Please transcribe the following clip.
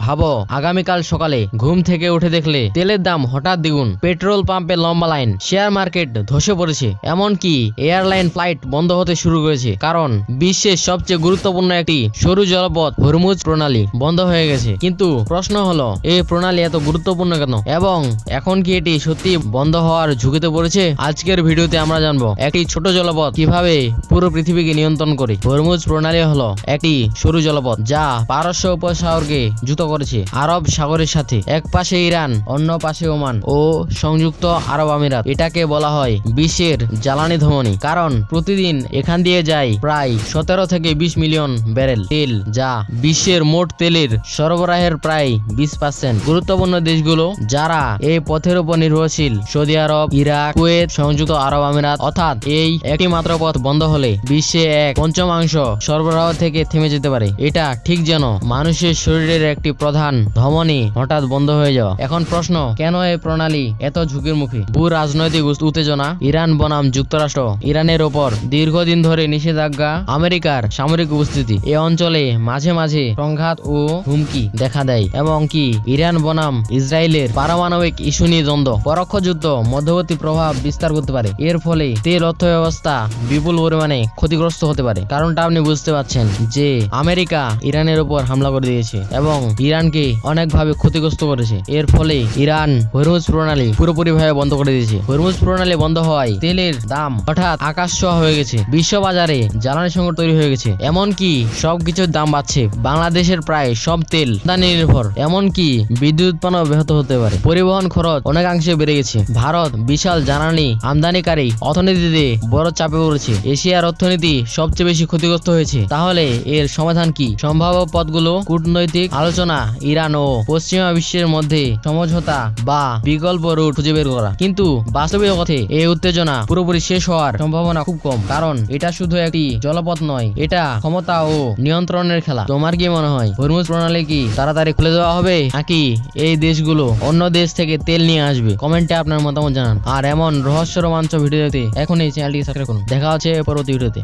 ভাবো আগামীকাল সকালে ঘুম থেকে উঠে দেখলে তেলের দাম হঠাৎ দ্বিগুণ, পেট্রোল পাম্পে লম্বা লাইন, শেয়ার মার্কেট ধসে পড়েছে, এমনকি এয়ারলাইন ফ্লাইট বন্ধ হতে শুরু করেছে। কারণ বিশ্বের সবচেয়ে গুরুত্বপূর্ণ একটি সরু জলপথ হরমুজ প্রণালী বন্ধ হয়ে গেছে। কিন্তু প্রশ্ন হলো, এই প্রণালী এত গুরুত্বপূর্ণ কেন এবং এখন কি এটি সত্যি বন্ধ হওয়ার ঝুঁকিতে পড়েছে? আজকের ভিডিওতে আমরা জানবো একটি ছোট জলপথ কিভাবে পুরো পৃথিবীকে নিয়ন্ত্রণ করে। হরমুজ প্রণালী হলো একটি সরু জলপথ যা পারস্য উপসাগরকে যুক্ত করেছে আরব সাগরের সাথে। এক পাশে ইরান, অন্য পাশে ওমান ও সংযুক্ত আরব আমিরাত। এটাকে বলা হয় বিশ্বের জ্বালানি ধমনী, কারণ প্রতিদিন এখান দিয়ে যায় প্রায় 17 থেকে 20 মিলিয়ন ব্যারেল তেল, যা বিশ্বের মোট তেলের সরবরাহের প্রায় 20%। গুরুত্বপূর্ণ দেশগুলো যারা এই পথের উপর নির্ভরশীল: সৌদি আরব, ইরাক, কুয়েত, সংযুক্ত আরব আমিরাত। অর্থাৎ এই একটি মাত্র পথ বন্ধ হলে বিশ্বে 1/5 সরবরাহ থেকে থেমে যেতে পারে। এটা ঠিক যেন মানুষের শরীরের একটি প্রধান ধমনী হঠাৎ বন্ধ হয়ে যাওয়া। এখন প্রশ্ন, কেন এই প্রণালী এত ঝুঁকির মুখে? ভূ রাজনৈতিক উত্তেজনা, ইরান বনাম যুক্তরাষ্ট্র, ইরানের ওপর দীর্ঘদিন ধরে নিষেধাজ্ঞা, আমেরিকার সামরিক উপস্থিতি, এ অঞ্চলে মাঝে মাঝে সংঘাত ও হুমকি দেখা দেয়, এবং কি ইরান বনাম ইসরায়েলের পারমাণবিক ইস্যু নিয়ে দ্বন্দ্ব, পরোক্ষ যুদ্ধ মধ্যবর্তী প্রভাব বিস্তার করতে পারে। এর ফলে তেল অর্থব্যবস্থা বিপুল পরিমাণে ক্ষতিগ্রস্ত হতে পারে। কারণটা আপনি বুঝতে পারছেন যে আমেরিকা ইরানের উপর হামলা করে দিয়েছে এবং ইরানকে অনেকভাবে ক্ষতিগ্রস্ত করেছে। এর ফলে ইরান হরমুজ প্রণালী পুরোপুরিভাবে বন্ধ করে দিয়েছে। হরমুজ প্রণালী বন্ধ হওয়ায় তেলের দাম হঠাৎ আকাশ ছোঁয়া হয়ে গেছে। বিশ্ববাজারে জ্বালানি সংকট তৈরি হয়ে গেছে। এমনকি সবকিছুর দাম বাড়ছে। বাংলাদেশের প্রায় সব তেল আমদানি নির্ভর, এমনকি বিদ্যুৎ উৎপন্ন ব্যাহত হতে পারে। পরিবহন খরচ অনেকাংশে বেড়ে গেছে। ভারত বিশাল জ্বালানি আমদানিকারী অর্থনীতিতে বড় চাপে পড়েছে। এশিয়ার অর্থনীতি সবচেয়ে বেশি ক্ষতিগ্রস্ত হয়েছে। তাহলে এর সমাধান কি? সম্ভাব্য পথগুলো: কূটনৈতিক আলোচনা, ইরান ও পশ্চিমা বিশ্বের মধ্যে সমঝোতা বা বিকল্প রুট খুঁজে বের করা। কিন্তু বাস্তবিক অর্থে এই উত্তেজনা পুরোপুরি শেষ হওয়ার সম্ভাবনা খুব কম, কারণ এটা শুধু একটি জলপথ নয়, এটা ক্ষমতা ও নিয়ন্ত্রণের খেলা। তোমার কি মনে হয়, হরমুজ প্রণালী কি তাড়াতাড়ি খুলে দেওয়া হবে, নাকি এই দেশগুলো অন্য দেশ থেকে তেল নিয়ে আসবে? কমেন্টে আপনার মতামত জানান। আর এমন রহস্য রোমাঞ্চ ভিডিও দেখতে এখন এই চ্যানেলটি সাবস্ক্রাইব করুন। দেখা হচ্ছে পরবর্তী ভিডিওতে।